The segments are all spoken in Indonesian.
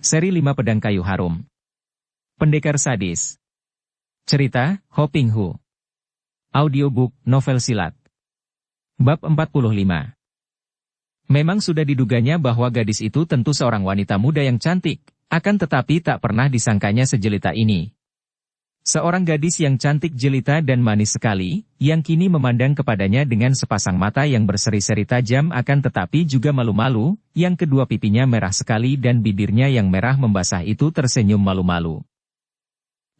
Seri 5 Pedang Kayu Harum. Pendekar Sadis. Cerita, Ho Ping Hu. Audiobook, novel silat. Bab 45. Memang sudah diduganya bahwa gadis itu tentu seorang wanita muda yang cantik, akan tetapi tak pernah disangkanya sejelita ini. Seorang gadis yang cantik jelita dan manis sekali, yang kini memandang kepadanya dengan sepasang mata yang berseri-seri tajam akan tetapi juga malu-malu, yang kedua pipinya merah sekali dan bibirnya yang merah membasah itu tersenyum malu-malu.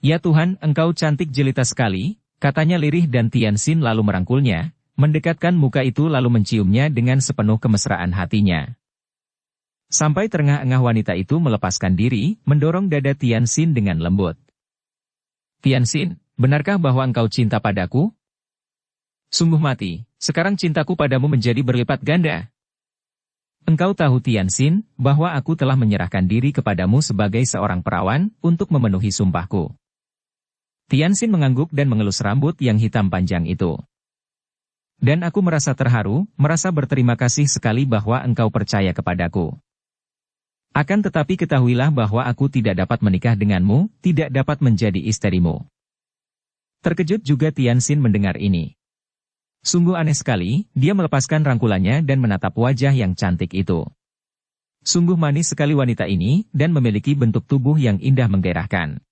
"Ya Tuhan, engkau cantik jelita sekali," katanya lirih dan Tianxin lalu merangkulnya, mendekatkan muka itu lalu menciumnya dengan sepenuh kemesraan hatinya. Sampai terengah-engah wanita itu melepaskan diri, mendorong dada Tianxin dengan lembut. "Tianxin, benarkah bahwa engkau cinta padaku?" "Sungguh mati, sekarang cintaku padamu menjadi berlipat ganda." "Engkau tahu Tianxin, bahwa aku telah menyerahkan diri kepadamu sebagai seorang perawan, untuk memenuhi sumpahku." Tianxin mengangguk dan mengelus rambut yang hitam panjang itu. "Dan aku merasa terharu, merasa berterima kasih sekali bahwa engkau percaya kepadaku. Akan tetapi ketahuilah bahwa aku tidak dapat menikah denganmu, tidak dapat menjadi istrimu." Terkejut juga Tianxin mendengar ini. Sungguh aneh sekali, dia melepaskan rangkulannya dan menatap wajah yang cantik itu. Sungguh manis sekali wanita ini, dan memiliki bentuk tubuh yang indah menggairahkan.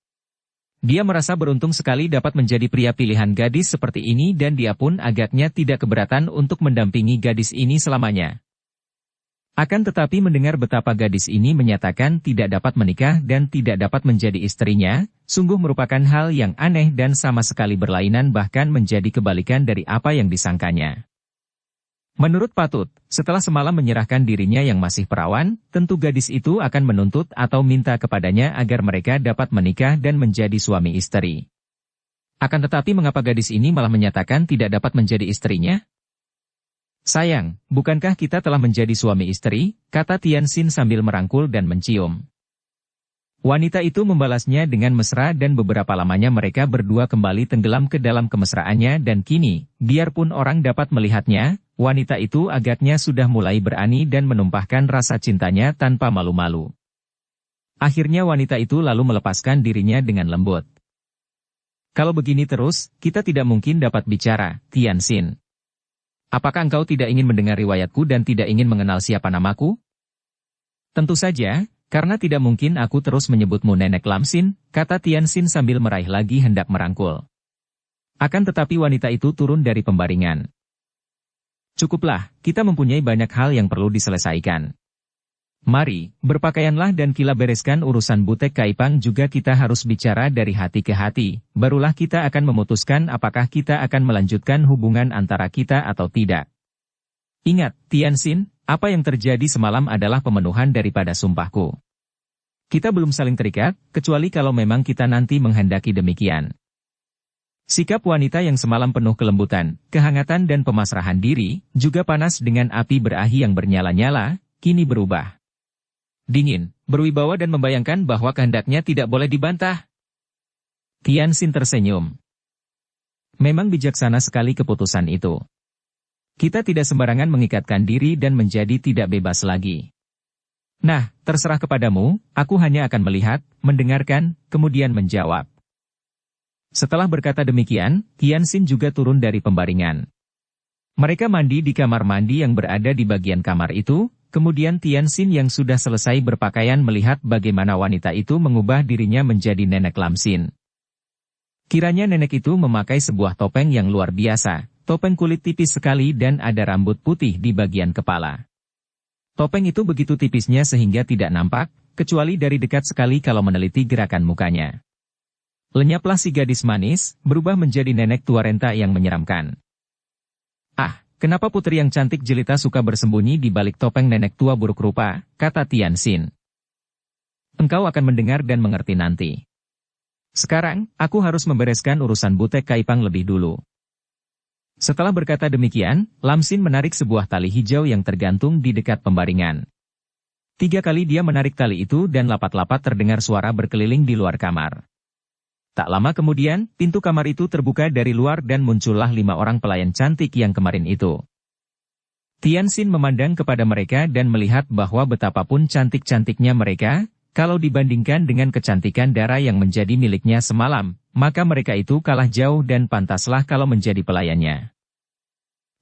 Dia merasa beruntung sekali dapat menjadi pria pilihan gadis seperti ini dan dia pun agaknya tidak keberatan untuk mendampingi gadis ini selamanya. Akan tetapi mendengar betapa gadis ini menyatakan tidak dapat menikah dan tidak dapat menjadi istrinya, sungguh merupakan hal yang aneh dan sama sekali berlainan bahkan menjadi kebalikan dari apa yang disangkanya. Menurut Patut, setelah semalam menyerahkan dirinya yang masih perawan, tentu gadis itu akan menuntut atau minta kepadanya agar mereka dapat menikah dan menjadi suami istri. Akan tetapi mengapa gadis ini malah menyatakan tidak dapat menjadi istrinya? "Sayang, bukankah kita telah menjadi suami istri?" kata Tianxin sambil merangkul dan mencium. Wanita itu membalasnya dengan mesra dan beberapa lamanya mereka berdua kembali tenggelam ke dalam kemesraannya dan kini, biarpun orang dapat melihatnya, wanita itu agaknya sudah mulai berani dan menumpahkan rasa cintanya tanpa malu-malu. Akhirnya wanita itu lalu melepaskan dirinya dengan lembut. "Kalau begini terus, kita tidak mungkin dapat bicara, Tianxin. Apakah engkau tidak ingin mendengar riwayatku dan tidak ingin mengenal siapa namaku?" "Tentu saja, karena tidak mungkin aku terus menyebutmu Nenek Lamsin," kata Tianxin sambil meraih lagi hendak merangkul. Akan tetapi wanita itu turun dari pembaringan. "Cukuplah, kita mempunyai banyak hal yang perlu diselesaikan. Mari, berpakaianlah dan kita bereskan urusan Butek Kaipang juga kita harus bicara dari hati ke hati, barulah kita akan memutuskan apakah kita akan melanjutkan hubungan antara kita atau tidak. Ingat, Tianxin, apa yang terjadi semalam adalah pemenuhan daripada sumpahku. Kita belum saling terikat, kecuali kalau memang kita nanti menghendaki demikian." Sikap wanita yang semalam penuh kelembutan, kehangatan dan pemasrahan diri, juga panas dengan api berahi yang bernyala-nyala, kini berubah dingin, berwibawa dan membayangkan bahwa kehendaknya tidak boleh dibantah. Tianxin tersenyum. Memang bijaksana sekali keputusan itu. Kita tidak sembarangan mengikatkan diri dan menjadi tidak bebas lagi. Nah, terserah kepadamu, aku hanya akan melihat, mendengarkan, kemudian menjawab. Setelah berkata demikian, Tianxin juga turun dari pembaringan. Mereka mandi di kamar mandi yang berada di bagian kamar itu, kemudian Tianxin yang sudah selesai berpakaian melihat bagaimana wanita itu mengubah dirinya menjadi Nenek Lamsin. Kiranya nenek itu memakai sebuah topeng yang luar biasa, topeng kulit tipis sekali dan ada rambut putih di bagian kepala. Topeng itu begitu tipisnya sehingga tidak nampak, kecuali dari dekat sekali kalau meneliti gerakan mukanya. Lenyaplah si gadis manis, berubah menjadi nenek tua renta yang menyeramkan. "Ah, kenapa putri yang cantik jelita suka bersembunyi di balik topeng nenek tua buruk rupa," kata Tianxin. "Engkau akan mendengar dan mengerti nanti. Sekarang, aku harus membereskan urusan Butek Kaipang lebih dulu." Setelah berkata demikian, Lamsin menarik sebuah tali hijau yang tergantung di dekat pembaringan. 3 kali dia menarik tali itu dan lapat-lapat terdengar suara berkeliling di luar kamar. Tak lama kemudian, pintu kamar itu terbuka dari luar dan muncullah 5 orang pelayan cantik yang kemarin itu. Tianxin memandang kepada mereka dan melihat bahwa betapapun cantik-cantiknya mereka, kalau dibandingkan dengan kecantikan Dara yang menjadi miliknya semalam, maka mereka itu kalah jauh dan pantaslah kalau menjadi pelayannya.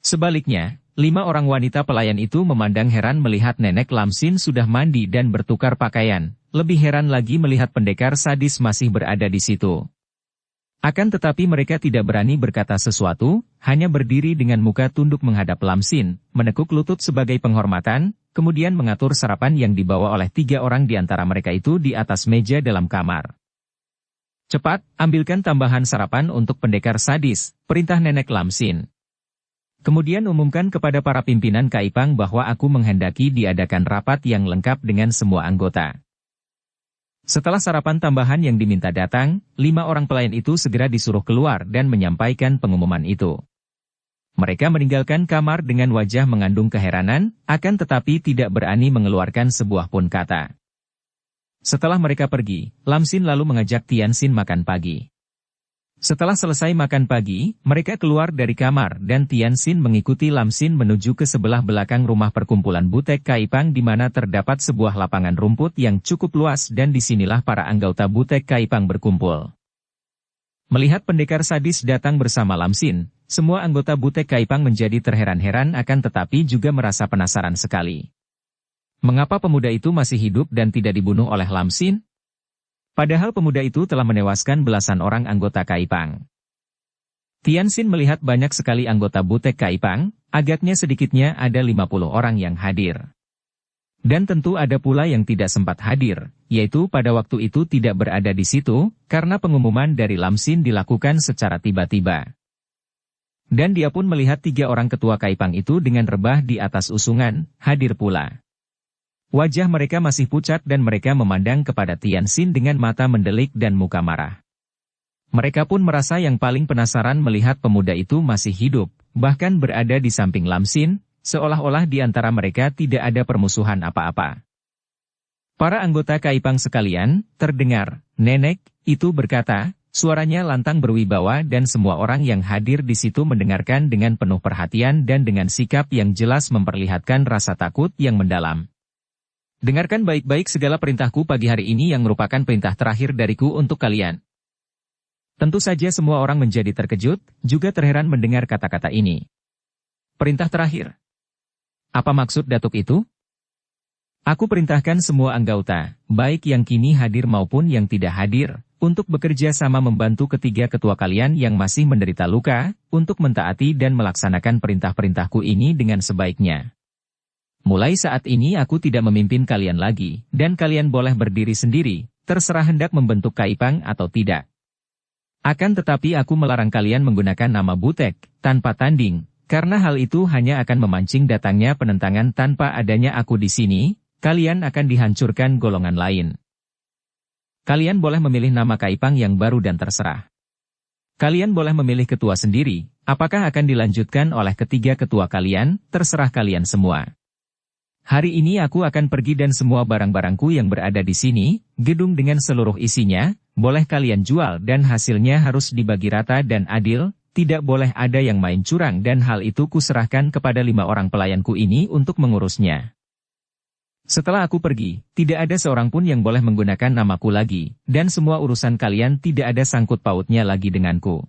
Sebaliknya, 5 orang wanita pelayan itu memandang heran melihat Nenek Lamsin sudah mandi dan bertukar pakaian, lebih heran lagi melihat pendekar sadis masih berada di situ. Akan tetapi mereka tidak berani berkata sesuatu, hanya berdiri dengan muka tunduk menghadap Lamsin, menekuk lutut sebagai penghormatan, kemudian mengatur sarapan yang dibawa oleh 3 orang di antara mereka itu di atas meja dalam kamar. "Cepat, ambilkan tambahan sarapan untuk pendekar sadis," perintah Nenek Lamsin. "Kemudian umumkan kepada para pimpinan Kaipang bahwa aku menghendaki diadakan rapat yang lengkap dengan semua anggota." Setelah sarapan tambahan yang diminta datang, 5 orang pelayan itu segera disuruh keluar dan menyampaikan pengumuman itu. Mereka meninggalkan kamar dengan wajah mengandung keheranan, akan tetapi tidak berani mengeluarkan sebuah pun kata. Setelah mereka pergi, Lamsin lalu mengajak Tianxin makan pagi. Setelah selesai makan pagi, mereka keluar dari kamar dan Tianxin mengikuti Lamsin menuju ke sebelah belakang rumah perkumpulan Butek Kaipang di mana terdapat sebuah lapangan rumput yang cukup luas dan disinilah para anggota Butek Kaipang berkumpul. Melihat pendekar sadis datang bersama Lamsin, semua anggota Butek Kaipang menjadi terheran-heran akan tetapi juga merasa penasaran sekali. Mengapa pemuda itu masih hidup dan tidak dibunuh oleh Lamsin? Padahal pemuda itu telah menewaskan belasan orang anggota Kaipang. Tianxin melihat banyak sekali anggota Butek Kaipang, agaknya sedikitnya ada 50 orang yang hadir. Dan tentu ada pula yang tidak sempat hadir, yaitu pada waktu itu tidak berada di situ, karena pengumuman dari Lamsin dilakukan secara tiba-tiba. Dan dia pun melihat 3 orang ketua Kaipang itu dengan rebah di atas usungan, hadir pula. Wajah mereka masih pucat dan mereka memandang kepada Tianxin dengan mata mendelik dan muka marah. Mereka pun merasa yang paling penasaran melihat pemuda itu masih hidup, bahkan berada di samping Lamsin, seolah-olah di antara mereka tidak ada permusuhan apa-apa. Para anggota Kaipang sekalian, terdengar, Nenek, itu berkata, suaranya lantang berwibawa dan semua orang yang hadir di situ mendengarkan dengan penuh perhatian dan dengan sikap yang jelas memperlihatkan rasa takut yang mendalam. "Dengarkan baik-baik segala perintahku pagi hari ini yang merupakan perintah terakhir dariku untuk kalian." Tentu saja semua orang menjadi terkejut, juga terheran mendengar kata-kata ini. "Perintah terakhir? Apa maksud Datuk itu?" "Aku perintahkan semua anggota, baik yang kini hadir maupun yang tidak hadir, untuk bekerja sama membantu ketiga ketua kalian yang masih menderita luka, untuk mentaati dan melaksanakan perintah-perintahku ini dengan sebaiknya. Mulai saat ini aku tidak memimpin kalian lagi, dan kalian boleh berdiri sendiri, terserah hendak membentuk Kaipang atau tidak. Akan tetapi aku melarang kalian menggunakan nama Butek, tanpa tanding, karena hal itu hanya akan memancing datangnya penentangan tanpa adanya aku di sini, kalian akan dihancurkan golongan lain. Kalian boleh memilih nama Kaipang yang baru dan terserah. Kalian boleh memilih ketua sendiri, apakah akan dilanjutkan oleh ketiga ketua kalian, terserah kalian semua. Hari ini aku akan pergi dan semua barang-barangku yang berada di sini, gedung dengan seluruh isinya, boleh kalian jual dan hasilnya harus dibagi rata dan adil, tidak boleh ada yang main curang dan hal itu kuserahkan kepada 5 orang pelayanku ini untuk mengurusnya. Setelah aku pergi, tidak ada seorang pun yang boleh menggunakan namaku lagi, dan semua urusan kalian tidak ada sangkut pautnya lagi denganku.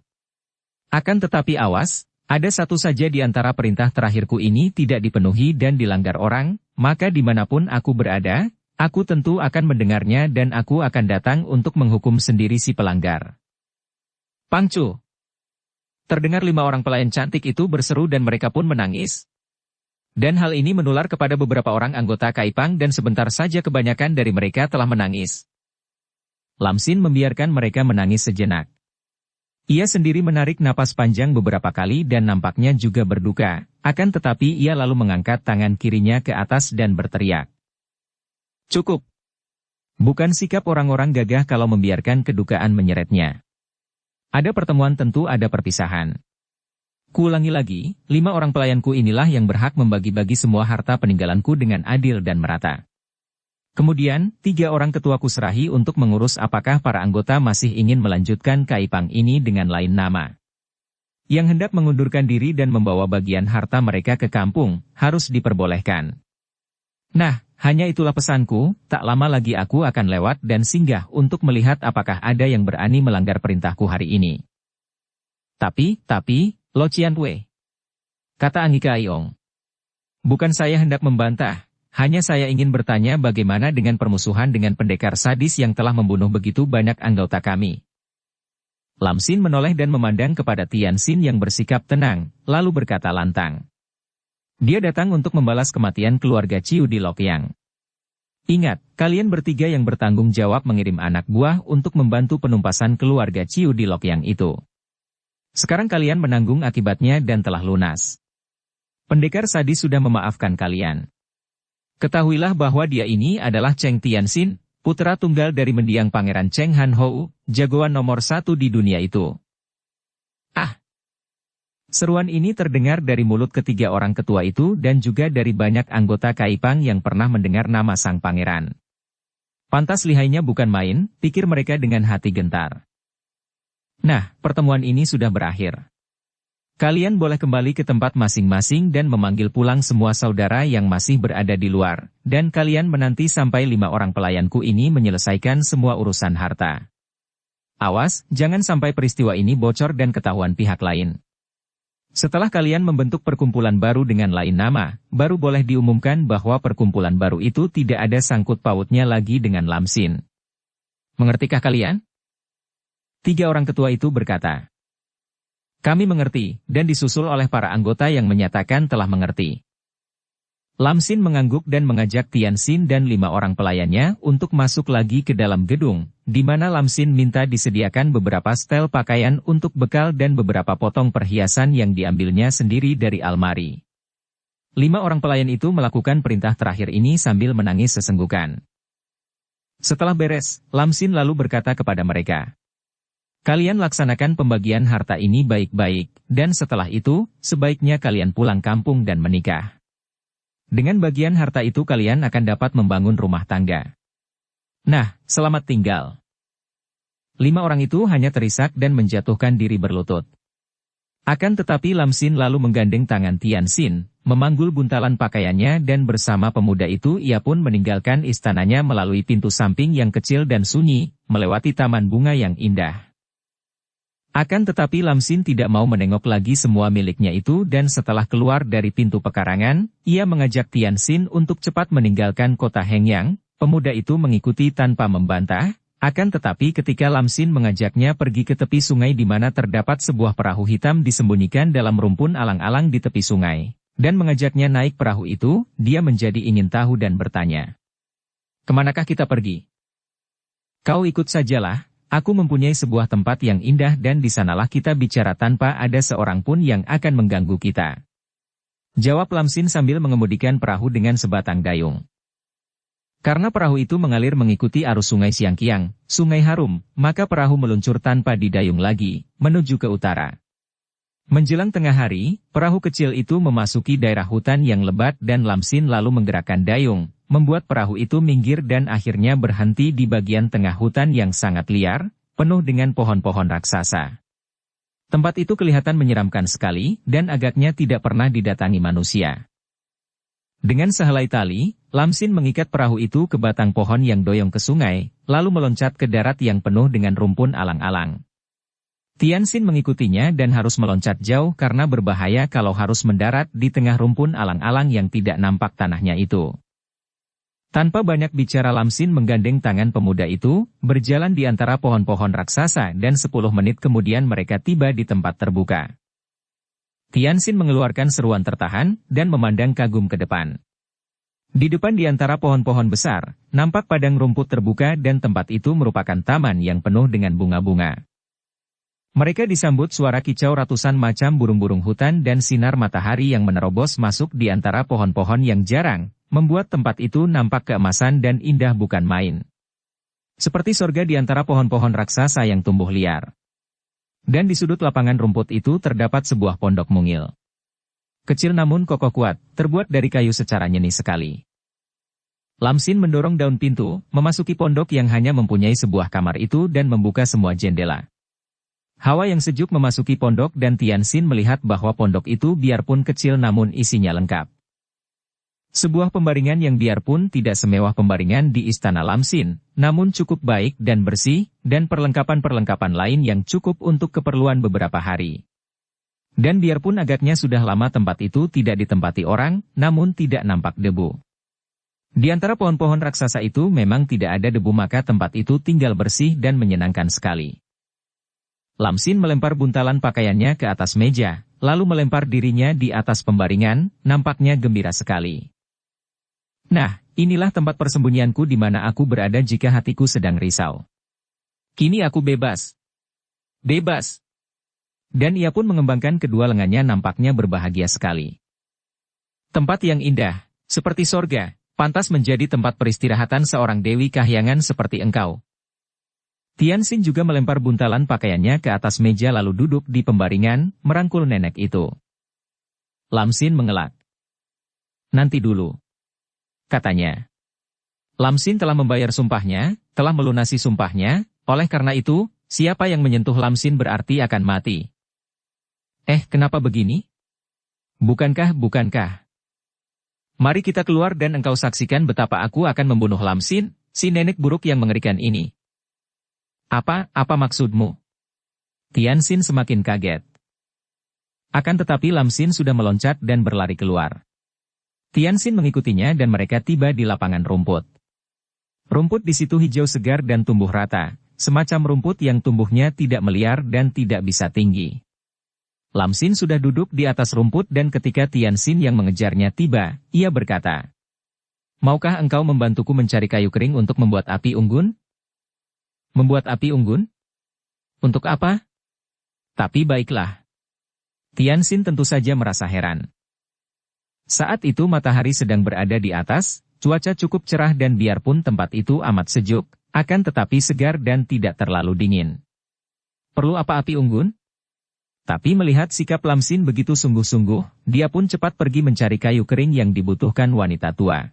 Akan tetapi awas, ada satu saja di antara perintah terakhirku ini tidak dipenuhi dan dilanggar orang, maka dimanapun aku berada, aku tentu akan mendengarnya dan aku akan datang untuk menghukum sendiri si pelanggar." "Pangcu!" Terdengar 5 orang pelayan cantik itu berseru dan mereka pun menangis. Dan hal ini menular kepada beberapa orang anggota Kaipang dan sebentar saja kebanyakan dari mereka telah menangis. Lamsin membiarkan mereka menangis sejenak. Ia sendiri menarik napas panjang beberapa kali dan nampaknya juga berduka, akan tetapi ia lalu mengangkat tangan kirinya ke atas dan berteriak. "Cukup! Bukan sikap orang-orang gagah kalau membiarkan kedukaan menyeretnya. Ada pertemuan tentu ada perpisahan. Kuulangi lagi, 5 orang pelayanku inilah yang berhak membagi-bagi semua harta peninggalanku dengan adil dan merata. Kemudian, 3 orang ketuaku serahi untuk mengurus apakah para anggota masih ingin melanjutkan Kaipang ini dengan lain nama. Yang hendak mengundurkan diri dan membawa bagian harta mereka ke kampung, harus diperbolehkan. Nah, hanya itulah pesanku, tak lama lagi aku akan lewat dan singgah untuk melihat apakah ada yang berani melanggar perintahku hari ini. Tapi, Lo Qian Wei, kata Anggika Aiong. Bukan saya hendak membantah, hanya saya ingin bertanya bagaimana dengan permusuhan dengan pendekar sadis yang telah membunuh begitu banyak anggota kami. Lam Xin menoleh dan memandang kepada Tian Xin yang bersikap tenang, lalu berkata lantang. Dia datang untuk membalas kematian keluarga Ciu di Lokyang. Ingat, kalian bertiga yang bertanggung jawab mengirim anak buah untuk membantu penumpasan keluarga Ciu di Lokyang itu. Sekarang kalian menanggung akibatnya dan telah lunas. Pendekar sadis sudah memaafkan kalian. Ketahuilah bahwa dia ini adalah Cheng Tianxin, putra tunggal dari mendiang Pangeran Cheng Han Hou, jagoan nomor 1 di dunia itu. Ah! Seruan ini terdengar dari mulut ketiga orang ketua itu dan juga dari banyak anggota Kaipang yang pernah mendengar nama sang pangeran. Pantas lihainya bukan main, pikir mereka dengan hati gentar. Nah, pertemuan ini sudah berakhir. Kalian boleh kembali ke tempat masing-masing dan memanggil pulang semua saudara yang masih berada di luar, dan kalian menanti sampai 5 orang pelayanku ini menyelesaikan semua urusan harta. Awas, jangan sampai peristiwa ini bocor dan ketahuan pihak lain. Setelah kalian membentuk perkumpulan baru dengan lain nama, baru boleh diumumkan bahwa perkumpulan baru itu tidak ada sangkut pautnya lagi dengan Lam Xin. Mengertikah kalian? 3 orang ketua itu berkata. Kami mengerti, dan disusul oleh para anggota yang menyatakan telah mengerti. Lam Xin mengangguk dan mengajak Tian Xin dan 5 orang pelayannya untuk masuk lagi ke dalam gedung, di mana Lam Xin minta disediakan beberapa setel pakaian untuk bekal dan beberapa potong perhiasan yang diambilnya sendiri dari almari. 5 orang pelayan itu melakukan perintah terakhir ini sambil menangis sesenggukan. Setelah beres, Lam Xin lalu berkata kepada mereka. Kalian laksanakan pembagian harta ini baik-baik, dan setelah itu, sebaiknya kalian pulang kampung dan menikah. Dengan bagian harta itu kalian akan dapat membangun rumah tangga. Nah, selamat tinggal. 5 orang itu hanya terisak dan menjatuhkan diri berlutut. Akan tetapi Lam Xin lalu menggandeng tangan Tian Xin, memanggul buntalan pakaiannya dan bersama pemuda itu ia pun meninggalkan istananya melalui pintu samping yang kecil dan sunyi, melewati taman bunga yang indah. Akan tetapi Lam Xin tidak mau menengok lagi semua miliknya itu dan setelah keluar dari pintu pekarangan, ia mengajak Tian Xin untuk cepat meninggalkan kota Hengyang. Pemuda itu mengikuti tanpa membantah, akan tetapi ketika Lam Xin mengajaknya pergi ke tepi sungai di mana terdapat sebuah perahu hitam disembunyikan dalam rumpun alang-alang di tepi sungai, dan mengajaknya naik perahu itu, dia menjadi ingin tahu dan bertanya. Kemanakah kita pergi? Kau ikut sajalah. Aku mempunyai sebuah tempat yang indah dan di sanalah kita bicara tanpa ada seorang pun yang akan mengganggu kita. Jawab Lam Xin sambil mengemudikan perahu dengan sebatang dayung. Karena perahu itu mengalir mengikuti arus sungai Siangkiang, sungai harum, maka perahu meluncur tanpa didayung lagi, menuju ke utara. Menjelang tengah hari, perahu kecil itu memasuki daerah hutan yang lebat dan Lam Xin lalu menggerakkan dayung, membuat perahu itu minggir dan akhirnya berhenti di bagian tengah hutan yang sangat liar, penuh dengan pohon-pohon raksasa. Tempat itu kelihatan menyeramkan sekali, dan agaknya tidak pernah didatangi manusia. Dengan sehelai tali, Lam Xin mengikat perahu itu ke batang pohon yang doyong ke sungai, lalu meloncat ke darat yang penuh dengan rumpun alang-alang. Tian Xin mengikutinya dan harus meloncat jauh karena berbahaya kalau harus mendarat di tengah rumpun alang-alang yang tidak nampak tanahnya itu. Tanpa banyak bicara Lam Xin menggandeng tangan pemuda itu, berjalan di antara pohon-pohon raksasa dan 10 menit kemudian mereka tiba di tempat terbuka. Tian Xin mengeluarkan seruan tertahan dan memandang kagum ke depan. Di depan di antara pohon-pohon besar, nampak padang rumput terbuka dan tempat itu merupakan taman yang penuh dengan bunga-bunga. Mereka disambut suara kicau ratusan macam burung-burung hutan dan sinar matahari yang menerobos masuk di antara pohon-pohon yang jarang, membuat tempat itu nampak keemasan dan indah bukan main. Seperti surga di antara pohon-pohon raksasa yang tumbuh liar. Dan di sudut lapangan rumput itu terdapat sebuah pondok mungil. Kecil namun kokoh kuat, terbuat dari kayu secara nyeni sekali. Lam Xin mendorong daun pintu, memasuki pondok yang hanya mempunyai sebuah kamar itu dan membuka semua jendela. Hawa yang sejuk memasuki pondok dan Tian Xin melihat bahwa pondok itu biarpun kecil namun isinya lengkap. Sebuah pembaringan yang biarpun tidak semewah pembaringan di Istana Lamsin, namun cukup baik dan bersih, dan perlengkapan-perlengkapan lain yang cukup untuk keperluan beberapa hari. Dan biarpun agaknya sudah lama tempat itu tidak ditempati orang, namun tidak nampak debu. Di antara pohon-pohon raksasa itu memang tidak ada debu, maka tempat itu tinggal bersih dan menyenangkan sekali. Lamsin melempar buntalan pakaiannya ke atas meja, lalu melempar dirinya di atas pembaringan, nampaknya gembira sekali. Nah, inilah tempat persembunyianku di mana aku berada jika hatiku sedang risau. Kini aku bebas. Bebas. Dan ia pun mengembangkan kedua lengannya, nampaknya berbahagia sekali. Tempat yang indah, seperti sorga, pantas menjadi tempat peristirahatan seorang dewi kahyangan seperti engkau. Tianxin juga melempar buntalan pakaiannya ke atas meja lalu duduk di pembaringan, merangkul nenek itu. Lamsin mengelak. Nanti dulu, katanya. Lamsin telah membayar sumpahnya, telah melunasi sumpahnya, oleh karena itu, siapa yang menyentuh Lamsin berarti akan mati. Kenapa begini? Bukankah? Mari kita keluar dan engkau saksikan betapa aku akan membunuh Lamsin, si nenek buruk yang mengerikan ini. Apa maksudmu? Tianxin semakin kaget. Akan tetapi Lamsin sudah meloncat dan berlari keluar. Tianxin mengikutinya dan mereka tiba di lapangan rumput. Rumput di situ hijau segar dan tumbuh rata, semacam rumput yang tumbuhnya tidak meliar dan tidak bisa tinggi. Lamsin sudah duduk di atas rumput dan ketika Tianxin yang mengejarnya tiba, ia berkata, "Maukah engkau membantuku mencari kayu kering untuk membuat api unggun?" Membuat api unggun? Untuk apa? Tapi baiklah. Tianxin tentu saja merasa heran. Saat itu matahari sedang berada di atas, cuaca cukup cerah dan biarpun tempat itu amat sejuk, akan tetapi segar dan tidak terlalu dingin. Perlu apa api unggun? Tapi melihat sikap Lamsin begitu sungguh-sungguh, dia pun cepat pergi mencari kayu kering yang dibutuhkan wanita tua.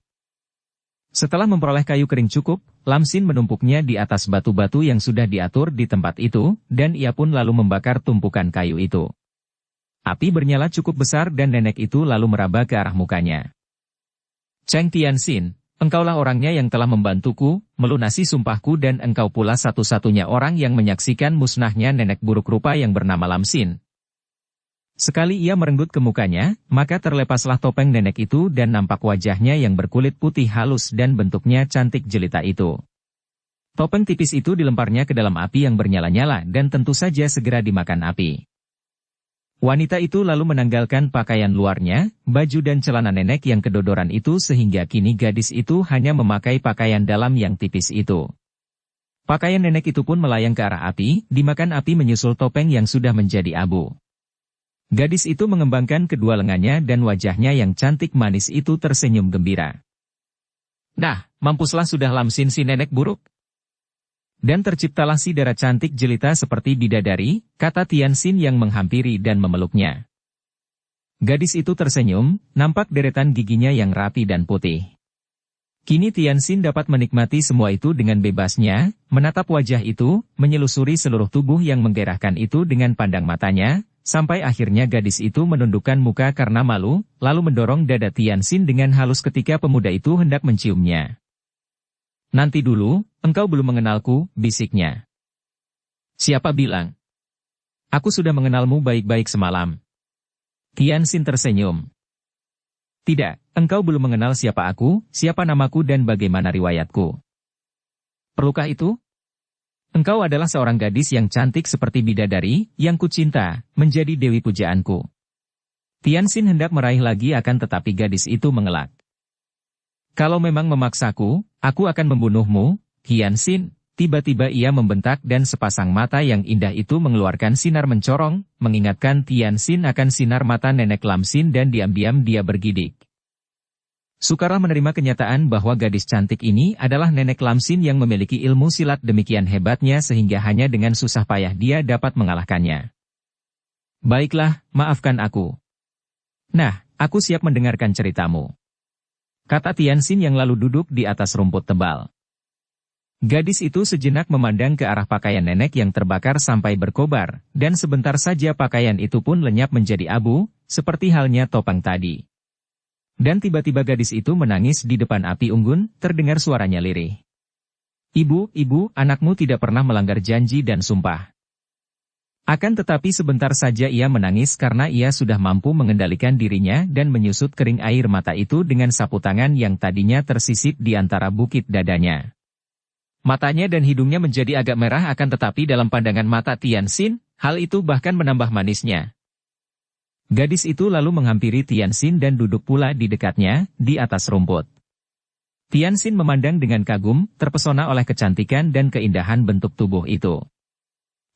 Setelah memperoleh kayu kering cukup, Lamsin menumpuknya di atas batu-batu yang sudah diatur di tempat itu, dan ia pun lalu membakar tumpukan kayu itu. Api bernyala cukup besar dan nenek itu lalu meraba ke arah mukanya. Cheng Tianxin, engkaulah orangnya yang telah membantuku, melunasi sumpahku dan engkau pula satu-satunya orang yang menyaksikan musnahnya nenek buruk rupa yang bernama Lamsin. Sekali ia merenggut ke mukanya, maka terlepaslah topeng nenek itu dan nampak wajahnya yang berkulit putih halus dan bentuknya cantik jelita itu. Topeng tipis itu dilemparnya ke dalam api yang bernyala-nyala dan tentu saja segera dimakan api. Wanita itu lalu menanggalkan pakaian luarnya, baju dan celana nenek yang kedodoran itu sehingga kini gadis itu hanya memakai pakaian dalam yang tipis itu. Pakaian nenek itu pun melayang ke arah api, dimakan api menyusul topeng yang sudah menjadi abu. Gadis itu mengembangkan kedua lengannya dan wajahnya yang cantik manis itu tersenyum gembira. Nah, mampuslah sudah Lamsin si nenek buruk. Dan terciptalah si darah cantik jelita seperti bidadari, kata Tianxin yang menghampiri dan memeluknya. Gadis itu tersenyum, nampak deretan giginya yang rapi dan putih. Kini Tianxin dapat menikmati semua itu dengan bebasnya, menatap wajah itu, menyelusuri seluruh tubuh yang menggairahkan itu dengan pandang matanya, sampai akhirnya gadis itu menundukkan muka karena malu, lalu mendorong dada Tianxin dengan halus ketika pemuda itu hendak menciumnya. Nanti dulu, engkau belum mengenalku, bisiknya. Siapa bilang? Aku sudah mengenalmu baik-baik semalam. Tianxin tersenyum. Tidak, engkau belum mengenal siapa aku, siapa namaku dan bagaimana riwayatku. Perlukah itu? Engkau adalah seorang gadis yang cantik seperti bidadari, yang kucinta, menjadi dewi pujaanku. Tianxin hendak meraih lagi akan tetapi gadis itu mengelak. Kalau memang memaksaku, aku akan membunuhmu, Tianxin. Tiba-tiba ia membentak dan sepasang mata yang indah itu mengeluarkan sinar mencorong, mengingatkan Tianxin akan sinar mata nenek Lamsin dan diam-diam dia bergidik. Sukarlah menerima kenyataan bahwa gadis cantik ini adalah nenek Lamsin yang memiliki ilmu silat demikian hebatnya sehingga hanya dengan susah payah dia dapat mengalahkannya. Baiklah, maafkan aku. Nah, aku siap mendengarkan ceritamu. Kata Tianxin yang lalu duduk di atas rumput tebal. Gadis itu sejenak memandang ke arah pakaian nenek yang terbakar sampai berkobar, dan sebentar saja pakaian itu pun lenyap menjadi abu, seperti halnya topeng tadi. Dan tiba-tiba gadis itu menangis di depan api unggun, terdengar suaranya lirih. Ibu, anakmu tidak pernah melanggar janji dan sumpah. Akan tetapi sebentar saja ia menangis karena ia sudah mampu mengendalikan dirinya dan menyusut kering air mata itu dengan sapu tangan yang tadinya tersisip di antara bukit dadanya. Matanya dan hidungnya menjadi agak merah akan tetapi dalam pandangan mata Tianxin, hal itu bahkan menambah manisnya. Gadis itu lalu menghampiri Tianxin dan duduk pula di dekatnya, di atas rumput. Tianxin memandang dengan kagum, terpesona oleh kecantikan dan keindahan bentuk tubuh itu.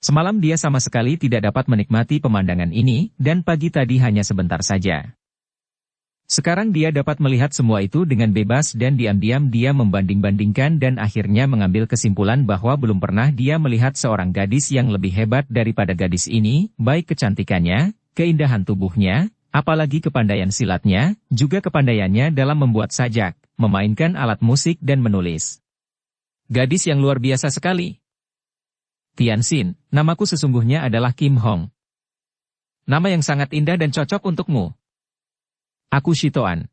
Semalam dia sama sekali tidak dapat menikmati pemandangan ini, dan pagi tadi hanya sebentar saja. Sekarang dia dapat melihat semua itu dengan bebas dan diam-diam dia membanding-bandingkan dan akhirnya mengambil kesimpulan bahwa belum pernah dia melihat seorang gadis yang lebih hebat daripada gadis ini, baik kecantikannya, keindahan tubuhnya, apalagi kepandaian silatnya, juga kepandaiannya dalam membuat sajak, memainkan alat musik dan menulis. Gadis yang luar biasa sekali. Tianxin, namaku sesungguhnya adalah Kim Hong. Nama yang sangat indah dan cocok untukmu. Aku Shitoan.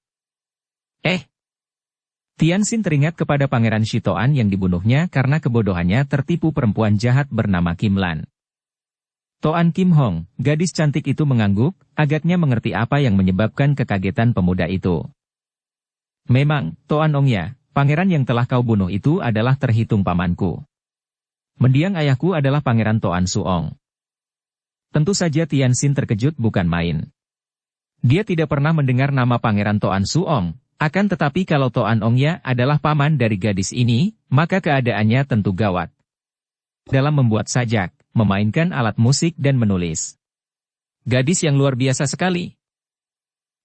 Tianxin teringat kepada Pangeran Shitoan yang dibunuhnya karena kebodohannya tertipu perempuan jahat bernama Kim Lan. Toan Kim Hong, gadis cantik itu mengangguk, agaknya mengerti apa yang menyebabkan kekagetan pemuda itu. Memang, Toan Ongya, pangeran yang telah kau bunuh itu adalah terhitung pamanku. Mendiang ayahku adalah Pangeran Toan Suong. Tentu saja Tianxin terkejut bukan main. Dia tidak pernah mendengar nama Pangeran Toan Suong, akan tetapi kalau Toan Ongya adalah paman dari gadis ini, maka keadaannya tentu gawat. Dalam membuat sajak, memainkan alat musik dan menulis. Gadis yang luar biasa sekali.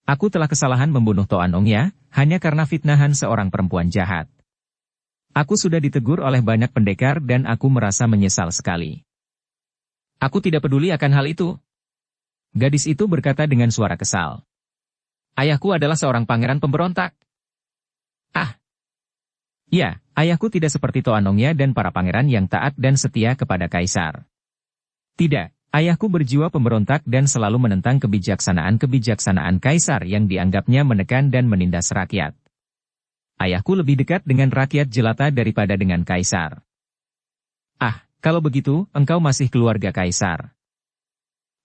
Aku telah kesalahan membunuh Toan Ongya, hanya karena fitnahan seorang perempuan jahat. Aku sudah ditegur oleh banyak pendekar dan aku merasa menyesal sekali. Aku tidak peduli akan hal itu. Gadis itu berkata dengan suara kesal. Ayahku adalah seorang pangeran pemberontak. Ya, ayahku tidak seperti Toan Ongya dan para pangeran yang taat dan setia kepada kaisar. Tidak, ayahku berjiwa pemberontak dan selalu menentang kebijaksanaan-kebijaksanaan kaisar yang dianggapnya menekan dan menindas rakyat. Ayahku lebih dekat dengan rakyat jelata daripada dengan kaisar. Kalau begitu, engkau masih keluarga kaisar.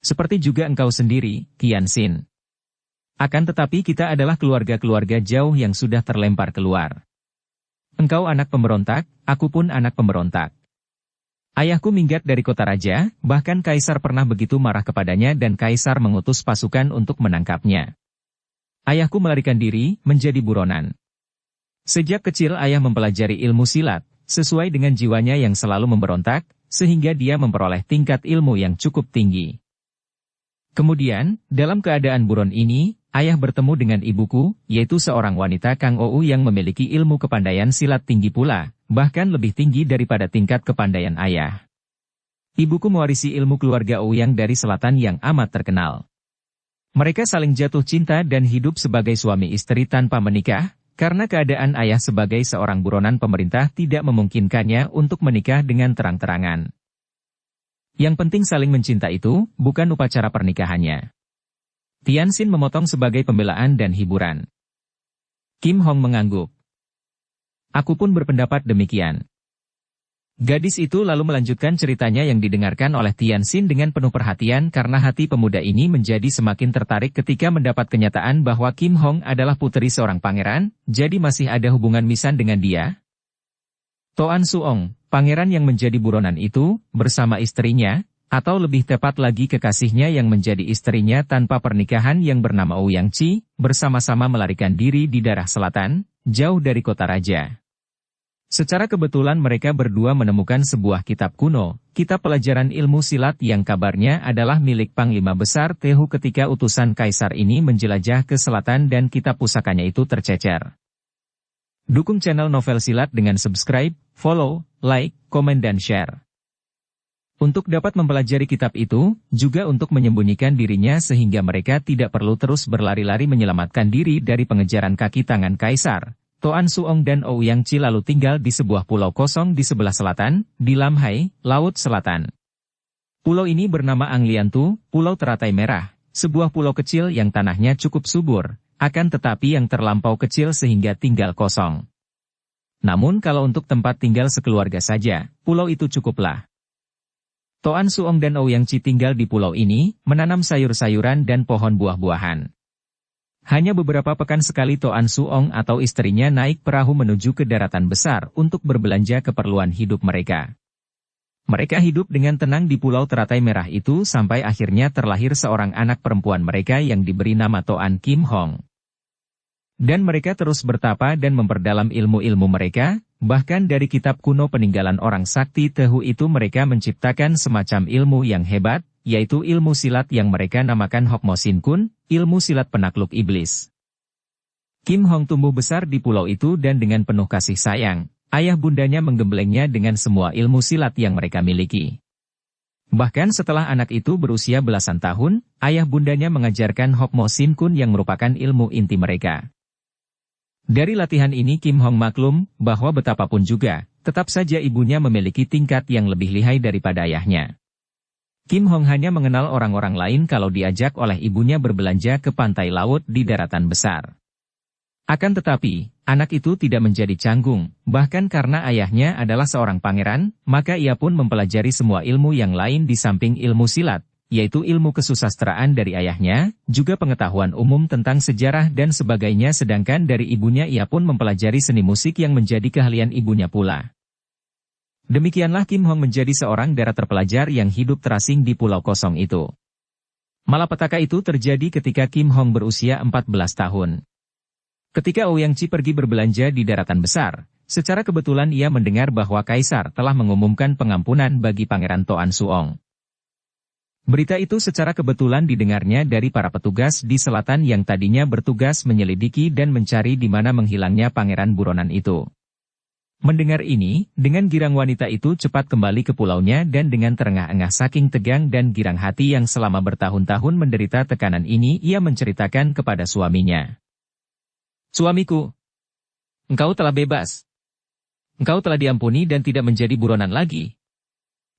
Seperti juga engkau sendiri, Tianxin. Akan tetapi kita adalah keluarga-keluarga jauh yang sudah terlempar keluar. Engkau anak pemberontak, aku pun anak pemberontak. Ayahku minggat dari kota raja, bahkan kaisar pernah begitu marah kepadanya dan kaisar mengutus pasukan untuk menangkapnya. Ayahku melarikan diri, menjadi buronan. Sejak kecil ayah mempelajari ilmu silat, sesuai dengan jiwanya yang selalu memberontak, sehingga dia memperoleh tingkat ilmu yang cukup tinggi. Kemudian, dalam keadaan buron ini, ayah bertemu dengan ibuku, yaitu seorang wanita Kang Ou yang memiliki ilmu kepandaian silat tinggi pula, bahkan lebih tinggi daripada tingkat kepandaian ayah. Ibuku mewarisi ilmu keluarga Ouyang dari selatan yang amat terkenal. Mereka saling jatuh cinta dan hidup sebagai suami istri tanpa menikah, karena keadaan ayah sebagai seorang buronan pemerintah tidak memungkinkannya untuk menikah dengan terang-terangan. Yang penting saling mencinta itu, bukan upacara pernikahannya. Tianxin memotong sebagai pembelaan dan hiburan. Kim Hong mengangguk. Aku pun berpendapat demikian. Gadis itu lalu melanjutkan ceritanya yang didengarkan oleh Tianxin dengan penuh perhatian karena hati pemuda ini menjadi semakin tertarik ketika mendapat kenyataan bahwa Kim Hong adalah puteri seorang pangeran, jadi masih ada hubungan misan dengan dia. Toan Suong, pangeran yang menjadi buronan itu, bersama istrinya, atau lebih tepat lagi kekasihnya yang menjadi istrinya tanpa pernikahan yang bernama Ouyang Chi, bersama-sama melarikan diri di daerah selatan, jauh dari kota raja. Secara kebetulan mereka berdua menemukan sebuah kitab kuno, kitab pelajaran ilmu silat yang kabarnya adalah milik Panglima Besar Tehu ketika utusan kaisar ini menjelajah ke selatan dan kitab pusakanya itu tercecer. Dukung channel Novel Silat dengan subscribe, follow, like, komen dan share. Untuk dapat mempelajari kitab itu, juga untuk menyembunyikan dirinya sehingga mereka tidak perlu terus berlari-lari menyelamatkan diri dari pengejaran kaki tangan kaisar. Toan Suong dan Ouyang Chi lalu tinggal di sebuah pulau kosong di sebelah selatan, di Lamhai, Laut Selatan. Pulau ini bernama Angliantu, Pulau Teratai Merah, sebuah pulau kecil yang tanahnya cukup subur, akan tetapi yang terlampau kecil sehingga tinggal kosong. Namun kalau untuk tempat tinggal sekeluarga saja, pulau itu cukuplah. Toan Suong dan Ouyang Chi tinggal di pulau ini, menanam sayur-sayuran dan pohon buah-buahan. Hanya beberapa pekan sekali Toan Suong atau istrinya naik perahu menuju ke daratan besar untuk berbelanja keperluan hidup mereka. Mereka hidup dengan tenang di pulau teratai merah itu sampai akhirnya terlahir seorang anak perempuan mereka yang diberi nama Toan Kim Hong. Dan mereka terus bertapa dan memperdalam ilmu-ilmu mereka, bahkan dari kitab kuno peninggalan orang sakti Tehu itu mereka menciptakan semacam ilmu yang hebat, yaitu ilmu silat yang mereka namakan Hokmo Sin Kun, ilmu silat penakluk iblis. Kim Hong tumbuh besar di pulau itu dan dengan penuh kasih sayang, ayah bundanya menggemblengnya dengan semua ilmu silat yang mereka miliki. Bahkan setelah anak itu berusia belasan tahun, ayah bundanya mengajarkan Hokmo Sin Kun yang merupakan ilmu inti mereka. Dari latihan ini Kim Hong maklum bahwa betapapun juga, tetap saja ibunya memiliki tingkat yang lebih lihai daripada ayahnya. Kim Hong hanya mengenal orang-orang lain kalau diajak oleh ibunya berbelanja ke pantai laut di daratan besar. Akan tetapi, anak itu tidak menjadi canggung, bahkan karena ayahnya adalah seorang pangeran, maka ia pun mempelajari semua ilmu yang lain di samping ilmu silat, yaitu ilmu kesusastraan dari ayahnya, juga pengetahuan umum tentang sejarah dan sebagainya sedangkan dari ibunya ia pun mempelajari seni musik yang menjadi keahlian ibunya pula. Demikianlah Kim Hong menjadi seorang darah terpelajar yang hidup terasing di pulau kosong itu. Malapetaka itu terjadi ketika Kim Hong berusia 14 tahun. Ketika Ouyang Chi pergi berbelanja di daratan besar, secara kebetulan ia mendengar bahwa Kaisar telah mengumumkan pengampunan bagi Pangeran Toan Suong. Berita itu secara kebetulan didengarnya dari para petugas di selatan yang tadinya bertugas menyelidiki dan mencari di mana menghilangnya pangeran buronan itu. Mendengar ini, dengan girang wanita itu cepat kembali ke pulaunya dan dengan terengah-engah saking tegang dan girang hati yang selama bertahun-tahun menderita tekanan ini ia menceritakan kepada suaminya. "Suamiku, engkau telah bebas. Engkau telah diampuni dan tidak menjadi buronan lagi.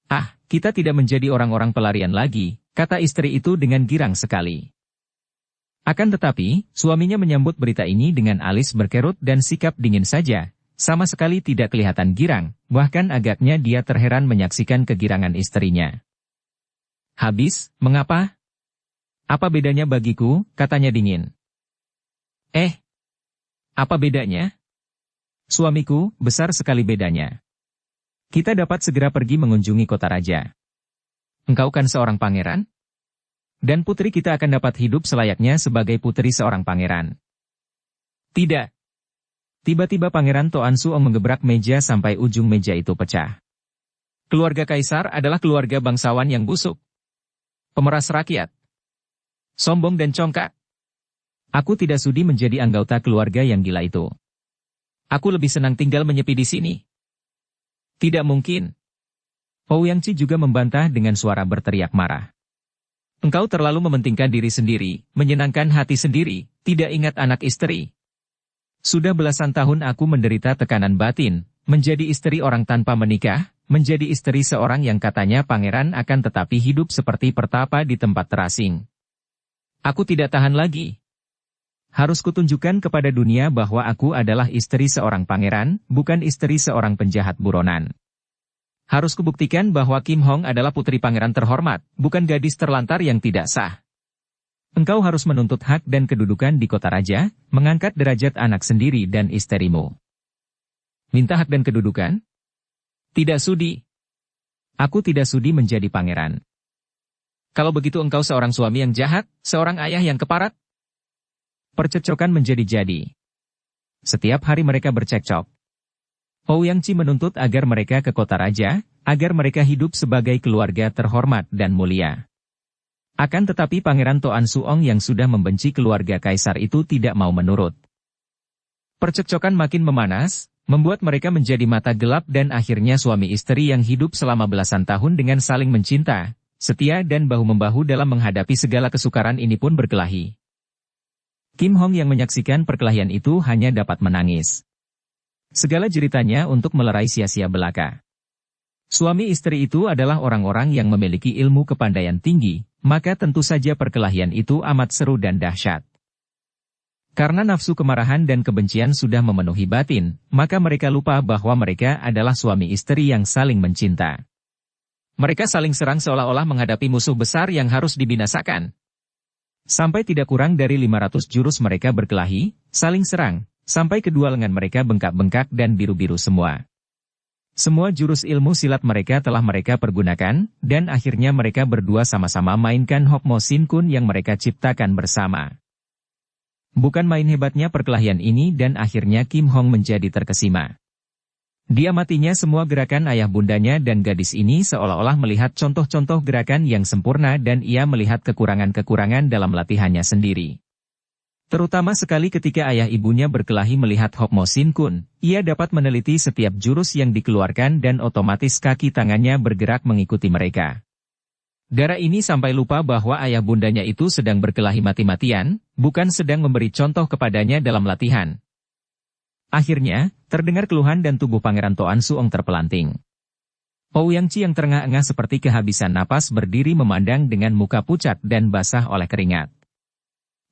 Ah, kita tidak menjadi orang-orang pelarian lagi," kata istri itu dengan girang sekali. Akan tetapi, suaminya menyambut berita ini dengan alis berkerut dan sikap dingin saja, sama sekali tidak kelihatan girang, bahkan agaknya dia terheran menyaksikan kegirangan istrinya. "Habis, mengapa? Apa bedanya bagiku?" katanya dingin. Apa bedanya? Suamiku, besar sekali bedanya. Kita dapat segera pergi mengunjungi kota raja. Engkau kan seorang pangeran? Dan putri kita akan dapat hidup selayaknya sebagai putri seorang pangeran. Tidak. Tiba-tiba Pangeran Toan Suong menggebrak meja sampai ujung meja itu pecah. Keluarga Kaisar adalah keluarga bangsawan yang busuk. Pemeras rakyat. Sombong dan congkak. Aku tidak sudi menjadi anggota keluarga yang gila itu. Aku lebih senang tinggal menyepi di sini. Tidak mungkin. Ouyang Chi juga membantah dengan suara berteriak marah. Engkau terlalu mementingkan diri sendiri, menyenangkan hati sendiri, tidak ingat anak istri. Sudah belasan tahun aku menderita tekanan batin, menjadi istri orang tanpa menikah, menjadi istri seorang yang katanya pangeran akan tetapi hidup seperti pertapa di tempat terasing. Aku tidak tahan lagi. Harus kutunjukkan kepada dunia bahwa aku adalah istri seorang pangeran, bukan istri seorang penjahat buronan. Harus kubuktikan bahwa Kim Hong adalah putri pangeran terhormat, bukan gadis terlantar yang tidak sah. Engkau harus menuntut hak dan kedudukan di kota raja, mengangkat derajat anak sendiri dan istrimu. Minta hak dan kedudukan? Tidak sudi. Aku tidak sudi menjadi pangeran. Kalau begitu engkau seorang suami yang jahat, seorang ayah yang keparat. Percekcokan menjadi-jadi. Setiap hari mereka bercekcok. Ouyang Chi menuntut agar mereka ke kota raja, agar mereka hidup sebagai keluarga terhormat dan mulia. Akan tetapi Pangeran Toan Suong yang sudah membenci keluarga kaisar itu tidak mau menurut. Percekcokan makin memanas, membuat mereka menjadi mata gelap dan akhirnya suami istri yang hidup selama belasan tahun dengan saling mencinta, setia dan bahu-membahu dalam menghadapi segala kesukaran ini pun berkelahi. Kim Hong yang menyaksikan perkelahian itu hanya dapat menangis. Segala jeritanya untuk melerai sia-sia belaka. Suami istri itu adalah orang-orang yang memiliki ilmu kepandaian tinggi, maka tentu saja perkelahian itu amat seru dan dahsyat. Karena nafsu kemarahan dan kebencian sudah memenuhi batin, maka mereka lupa bahwa mereka adalah suami istri yang saling mencinta. Mereka saling serang seolah-olah menghadapi musuh besar yang harus dibinasakan. Sampai tidak kurang dari 500 jurus mereka berkelahi, saling serang, sampai kedua lengan mereka bengkak-bengkak dan biru-biru semua. Semua jurus ilmu silat mereka telah mereka pergunakan, dan akhirnya mereka berdua sama-sama mainkan Hokmo Shin Kun yang mereka ciptakan bersama. Bukan main hebatnya perkelahian ini dan akhirnya Kim Hong menjadi terkesima. Dia matinya semua gerakan ayah bundanya dan gadis ini seolah-olah melihat contoh-contoh gerakan yang sempurna dan ia melihat kekurangan-kekurangan dalam latihannya sendiri. Terutama sekali ketika ayah ibunya berkelahi melihat Hokmo Shin Kun, ia dapat meneliti setiap jurus yang dikeluarkan dan otomatis kaki tangannya bergerak mengikuti mereka. Dara ini sampai lupa bahwa ayah bundanya itu sedang berkelahi mati-matian, bukan sedang memberi contoh kepadanya dalam latihan. Akhirnya, terdengar keluhan dan tubuh Pangeran Toan Suong terpelanting. Ouyang Chi yang terengah-engah seperti kehabisan napas berdiri memandang dengan muka pucat dan basah oleh keringat.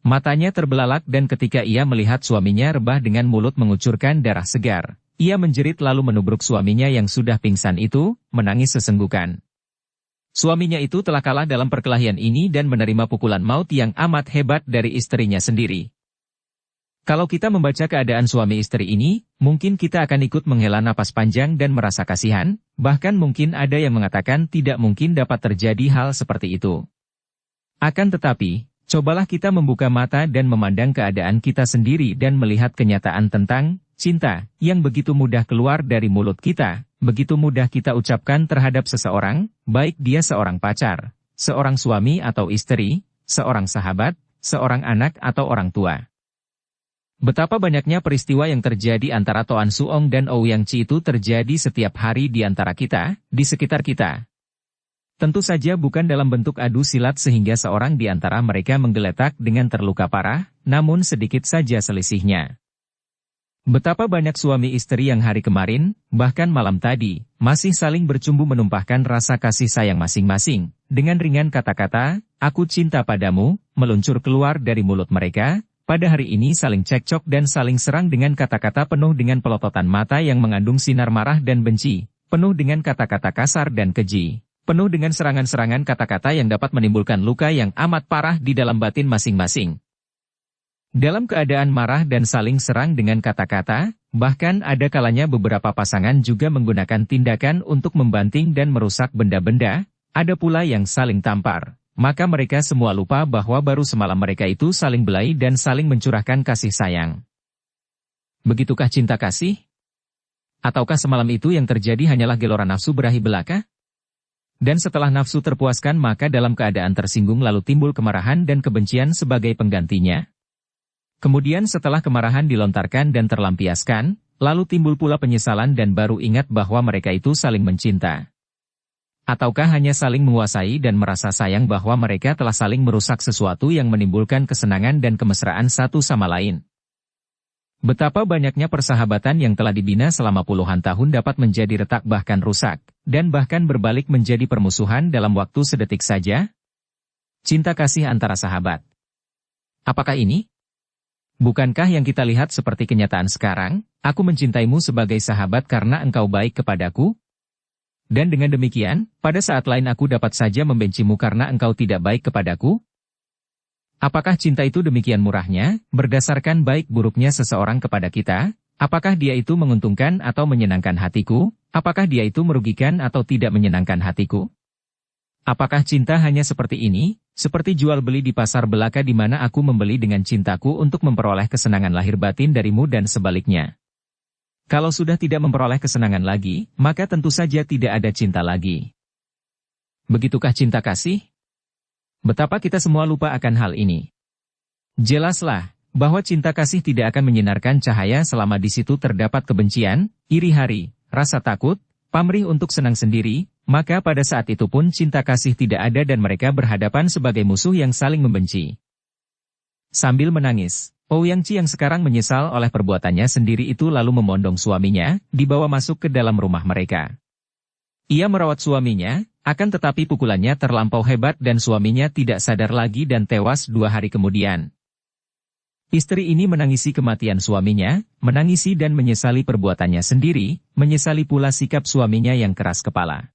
Matanya terbelalak dan ketika ia melihat suaminya rebah dengan mulut mengucurkan darah segar, ia menjerit lalu menubruk suaminya yang sudah pingsan itu, menangis sesenggukan. Suaminya itu telah kalah dalam perkelahian ini dan menerima pukulan maut yang amat hebat dari istrinya sendiri. Kalau kita membaca keadaan suami istri ini, mungkin kita akan ikut menghela napas panjang dan merasa kasihan, bahkan mungkin ada yang mengatakan tidak mungkin dapat terjadi hal seperti itu. Akan tetapi, cobalah kita membuka mata dan memandang keadaan kita sendiri dan melihat kenyataan tentang cinta yang begitu mudah keluar dari mulut kita, begitu mudah kita ucapkan terhadap seseorang, baik dia seorang pacar, seorang suami atau istri, seorang sahabat, seorang anak atau orang tua. Betapa banyaknya peristiwa yang terjadi antara Toan Suong dan Ouyang Chi itu terjadi setiap hari di antara kita, di sekitar kita. Tentu saja bukan dalam bentuk adu silat sehingga seorang di antara mereka menggeletak dengan terluka parah, namun sedikit saja selisihnya. Betapa banyak suami istri yang hari kemarin, bahkan malam tadi, masih saling bercumbu menumpahkan rasa kasih sayang masing-masing, dengan ringan kata-kata, "Aku cinta padamu," meluncur keluar dari mulut mereka. Pada hari ini saling cekcok dan saling serang dengan kata-kata penuh dengan pelototan mata yang mengandung sinar marah dan benci, penuh dengan kata-kata kasar dan keji, penuh dengan serangan-serangan kata-kata yang dapat menimbulkan luka yang amat parah di dalam batin masing-masing. Dalam keadaan marah dan saling serang dengan kata-kata, bahkan ada kalanya beberapa pasangan juga menggunakan tindakan untuk membanting dan merusak benda-benda, ada pula yang saling tampar. Maka mereka semua lupa bahwa baru semalam mereka itu saling belahi dan saling mencurahkan kasih sayang. Begitukah cinta kasih? Ataukah semalam itu yang terjadi hanyalah gelora nafsu berahi belaka? Dan setelah nafsu terpuaskan maka dalam keadaan tersinggung lalu timbul kemarahan dan kebencian sebagai penggantinya? Kemudian setelah kemarahan dilontarkan dan terlampiaskan, lalu timbul pula penyesalan dan baru ingat bahwa mereka itu saling mencinta. Ataukah hanya saling menguasai dan merasa sayang bahwa mereka telah saling merusak sesuatu yang menimbulkan kesenangan dan kemesraan satu sama lain? Betapa banyaknya persahabatan yang telah dibina selama puluhan tahun dapat menjadi retak bahkan rusak, dan bahkan berbalik menjadi permusuhan dalam waktu sedetik saja? Cinta kasih antara sahabat. Apakah ini? Bukankah yang kita lihat seperti kenyataan sekarang, aku mencintaimu sebagai sahabat karena engkau baik kepadaku? Dan dengan demikian, pada saat lain aku dapat saja membencimu karena engkau tidak baik kepadaku? Apakah cinta itu demikian murahnya, berdasarkan baik buruknya seseorang kepada kita? Apakah dia itu menguntungkan atau menyenangkan hatiku? Apakah dia itu merugikan atau tidak menyenangkan hatiku? Apakah cinta hanya seperti ini, seperti jual beli di pasar belaka di mana aku membeli dengan cintaku untuk memperoleh kesenangan lahir batin darimu dan sebaliknya? Kalau sudah tidak memperoleh kesenangan lagi, maka tentu saja tidak ada cinta lagi. Begitukah cinta kasih? Betapa kita semua lupa akan hal ini. Jelaslah, bahwa cinta kasih tidak akan menyinarkan cahaya selama di situ terdapat kebencian, iri hari, rasa takut, pamrih untuk senang sendiri, maka pada saat itu pun cinta kasih tidak ada dan mereka berhadapan sebagai musuh yang saling membenci. Sambil menangis, Ouyang Chi yang sekarang menyesal oleh perbuatannya sendiri itu lalu memondong suaminya, dibawa masuk ke dalam rumah mereka. Ia merawat suaminya, akan tetapi pukulannya terlampau hebat dan suaminya tidak sadar lagi dan tewas 2 hari kemudian. Istri ini menangisi kematian suaminya, menangisi dan menyesali perbuatannya sendiri, menyesali pula sikap suaminya yang keras kepala.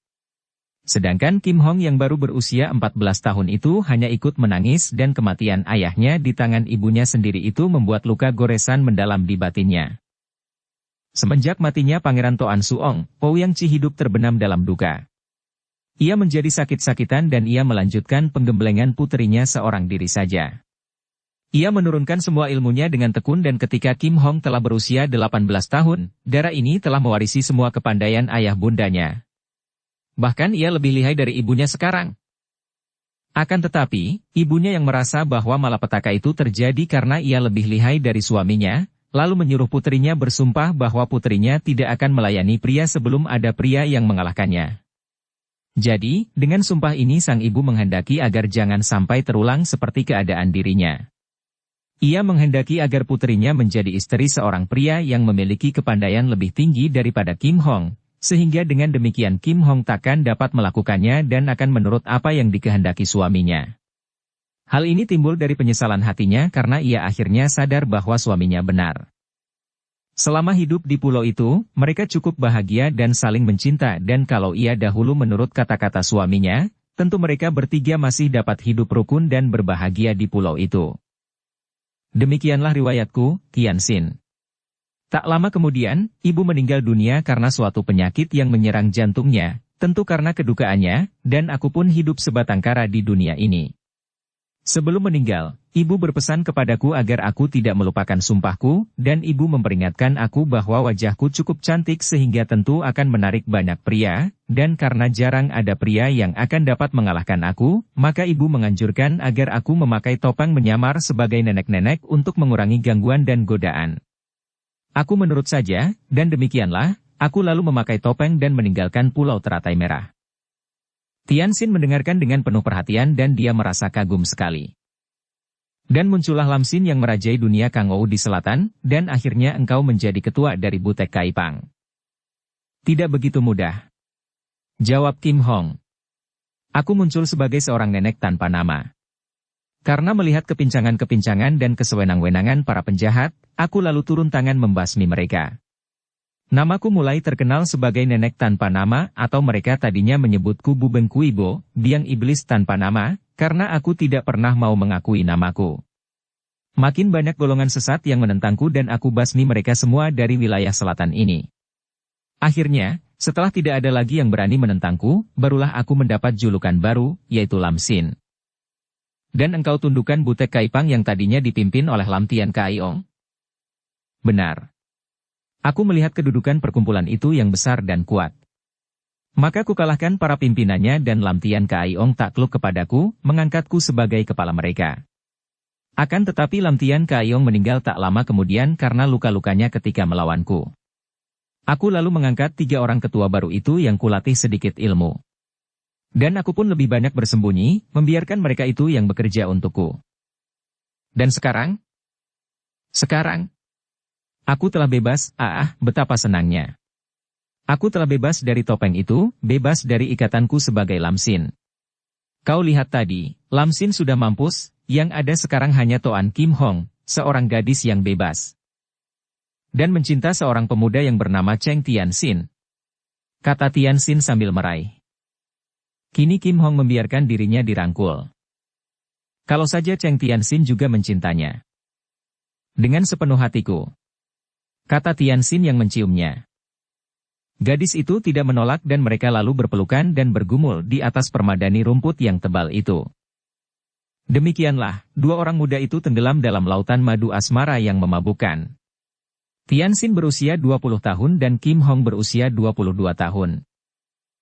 Sedangkan Kim Hong yang baru berusia 14 tahun itu hanya ikut menangis dan kematian ayahnya di tangan ibunya sendiri itu membuat luka goresan mendalam di batinnya. Semenjak matinya Pangeran Toan Suong, Ouyang Chi hidup terbenam dalam duka. Ia menjadi sakit-sakitan dan ia melanjutkan penggemblengan puterinya seorang diri saja. Ia menurunkan semua ilmunya dengan tekun dan ketika Kim Hong telah berusia 18 tahun, darah ini telah mewarisi semua kepandaian ayah bundanya. Bahkan ia lebih lihai dari ibunya sekarang. Akan tetapi, ibunya yang merasa bahwa malapetaka itu terjadi karena ia lebih lihai dari suaminya, lalu menyuruh putrinya bersumpah bahwa putrinya tidak akan melayani pria sebelum ada pria yang mengalahkannya. Jadi, dengan sumpah ini sang ibu menghendaki agar jangan sampai terulang seperti keadaan dirinya. Ia menghendaki agar putrinya menjadi istri seorang pria yang memiliki kepandaian lebih tinggi daripada Kim Hong, sehingga dengan demikian Kim Hong takkan dapat melakukannya dan akan menurut apa yang dikehendaki suaminya. Hal ini timbul dari penyesalan hatinya karena ia akhirnya sadar bahwa suaminya benar. Selama hidup di pulau itu, mereka cukup bahagia dan saling mencinta dan kalau ia dahulu menurut kata-kata suaminya, tentu mereka bertiga masih dapat hidup rukun dan berbahagia di pulau itu. Demikianlah riwayatku, Tianxin. Tak lama kemudian, ibu meninggal dunia karena suatu penyakit yang menyerang jantungnya, tentu karena kedukaannya, dan aku pun hidup sebatang kara di dunia ini. Sebelum meninggal, ibu berpesan kepadaku agar aku tidak melupakan sumpahku, dan ibu memperingatkan aku bahwa wajahku cukup cantik sehingga tentu akan menarik banyak pria, dan karena jarang ada pria yang akan dapat mengalahkan aku, maka ibu menganjurkan agar aku memakai topeng menyamar sebagai nenek-nenek untuk mengurangi gangguan dan godaan. Aku menurut saja, dan demikianlah, aku lalu memakai topeng dan meninggalkan Pulau Teratai Merah. Tianxin mendengarkan dengan penuh perhatian dan dia merasa kagum sekali. Dan muncullah Lamsin yang merajai dunia Kangou di selatan, dan akhirnya engkau menjadi ketua dari Butek Kaipang. Tidak begitu mudah. Jawab Kim Hong. Aku muncul sebagai seorang nenek tanpa nama. Karena melihat kepincangan-kepincangan dan kesewenang-wenangan para penjahat, aku lalu turun tangan membasmi mereka. Namaku mulai terkenal sebagai nenek tanpa nama atau mereka tadinya menyebutku Bubeng Kuibo, biang iblis tanpa nama, karena aku tidak pernah mau mengakui namaku. Makin banyak golongan sesat yang menentangku dan aku basmi mereka semua dari wilayah selatan ini. Akhirnya, setelah tidak ada lagi yang berani menentangku, barulah aku mendapat julukan baru, yaitu Lamsin. Dan engkau tundukkan Butek Kaipang yang tadinya dipimpin oleh Lam Tian Kaiong? Benar. Aku melihat kedudukan perkumpulan itu yang besar dan kuat. Maka kukalahkan para pimpinannya dan Lam Tian Kaiong takluk kepadaku, mengangkatku sebagai kepala mereka. Akan tetapi Lam Tian Kaiong meninggal tak lama kemudian karena luka-lukanya ketika melawanku. Aku lalu mengangkat 3 orang ketua baru itu yang kulatih sedikit ilmu. Dan aku pun lebih banyak bersembunyi, membiarkan mereka itu yang bekerja untukku. Dan sekarang? Aku telah bebas, betapa senangnya. Aku telah bebas dari topeng itu, bebas dari ikatanku sebagai Lamsin. Kau lihat tadi, Lamsin sudah mampus, yang ada sekarang hanya Toan Kim Hong, seorang gadis yang bebas. Dan mencinta seorang pemuda yang bernama Cheng Tianxin. Kata Tianxin sambil meraih. Kini Kim Hong membiarkan dirinya dirangkul. Kalau saja Cheng Tianxin juga mencintanya. Dengan sepenuh hatiku. Kata Tianxin yang menciumnya. Gadis itu tidak menolak dan mereka lalu berpelukan dan bergumul di atas permadani rumput yang tebal itu. Demikianlah, 2 orang muda itu tenggelam dalam lautan madu asmara yang memabukkan. Tianxin berusia 20 tahun dan Kim Hong berusia 22 tahun.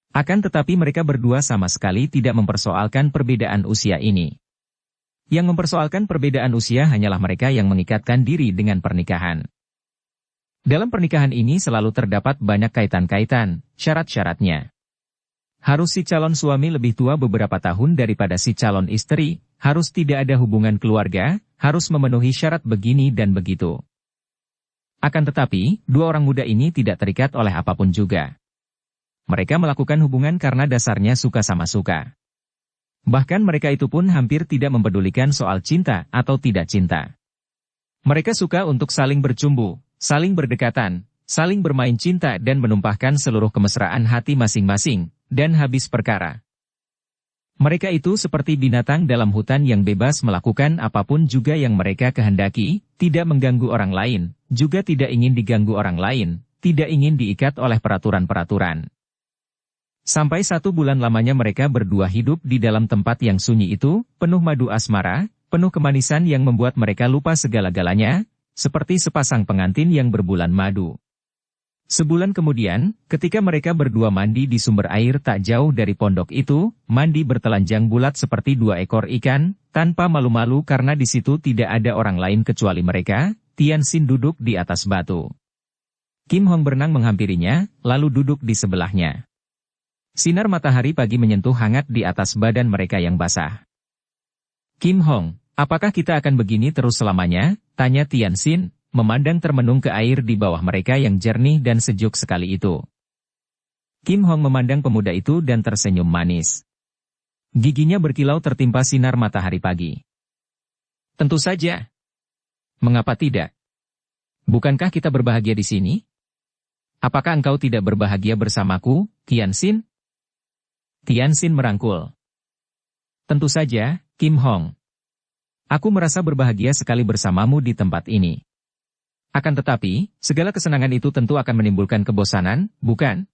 Akan tetapi mereka berdua sama sekali tidak mempersoalkan perbedaan usia ini. Yang mempersoalkan perbedaan usia hanyalah mereka yang mengikatkan diri dengan pernikahan. Dalam pernikahan ini selalu terdapat banyak kaitan-kaitan, syarat-syaratnya. Harus si calon suami lebih tua beberapa tahun daripada si calon istri, harus tidak ada hubungan keluarga, harus memenuhi syarat begini dan begitu. Akan tetapi, 2 orang muda ini tidak terikat oleh apapun juga. Mereka melakukan hubungan karena dasarnya suka sama suka. Bahkan mereka itu pun hampir tidak mempedulikan soal cinta atau tidak cinta. Mereka suka untuk saling bercumbu, saling berdekatan, saling bermain cinta dan menumpahkan seluruh kemesraan hati masing-masing, dan habis perkara. Mereka itu seperti binatang dalam hutan yang bebas melakukan apapun juga yang mereka kehendaki, tidak mengganggu orang lain, juga tidak ingin diganggu orang lain, tidak ingin diikat oleh peraturan-peraturan. Sampai 1 bulan lamanya mereka berdua hidup di dalam tempat yang sunyi itu, penuh madu asmara, penuh kemanisan yang membuat mereka lupa segala-galanya, seperti sepasang pengantin yang berbulan madu. Sebulan kemudian, ketika mereka berdua mandi di sumber air tak jauh dari pondok itu, mandi bertelanjang bulat seperti 2 ekor ikan, tanpa malu-malu karena di situ tidak ada orang lain kecuali mereka, Tianxin duduk di atas batu. Kim Hong berenang menghampirinya, lalu duduk di sebelahnya. Sinar matahari pagi menyentuh hangat di atas badan mereka yang basah. Kim Hong, apakah kita akan begini terus selamanya? Tanya Tianxin, memandang termenung ke air di bawah mereka yang jernih dan sejuk sekali itu. Kim Hong memandang pemuda itu dan tersenyum manis. Giginya berkilau tertimpa sinar matahari pagi. Tentu saja. Mengapa tidak? Bukankah kita berbahagia di sini? Apakah engkau tidak berbahagia bersamaku, Tianxin? Tianxin merangkul. Tentu saja, Kim Hong. Aku merasa berbahagia sekali bersamamu di tempat ini. Akan tetapi, segala kesenangan itu tentu akan menimbulkan kebosanan, bukan?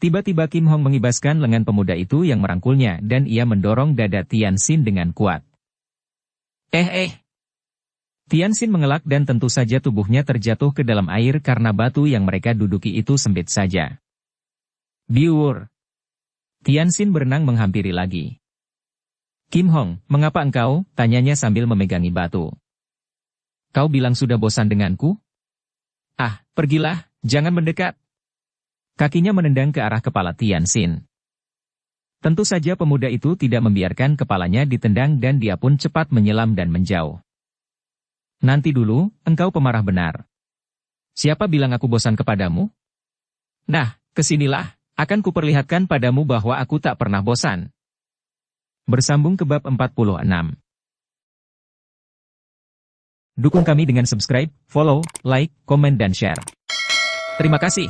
Tiba-tiba Kim Hong mengibaskan lengan pemuda itu yang merangkulnya dan ia mendorong dada Tianxin dengan kuat. Tianxin mengelak dan tentu saja tubuhnya terjatuh ke dalam air karena batu yang mereka duduki itu sempit saja. Biur. Tianxin berenang menghampiri lagi. Kim Hong, mengapa engkau? Tanyanya sambil memegangi batu. Kau bilang sudah bosan denganku? Ah, pergilah, jangan mendekat. Kakinya menendang ke arah kepala Tianxin. Tentu saja pemuda itu tidak membiarkan kepalanya ditendang dan dia pun cepat menyelam dan menjauh. Nanti dulu, engkau pemarah benar. Siapa bilang aku bosan kepadamu? Nah, kesinilah, akan kuperlihatkan padamu bahwa aku tak pernah bosan. Bersambung ke bab 46. Dukung kami dengan subscribe, follow, like, komen dan share. Terima kasih.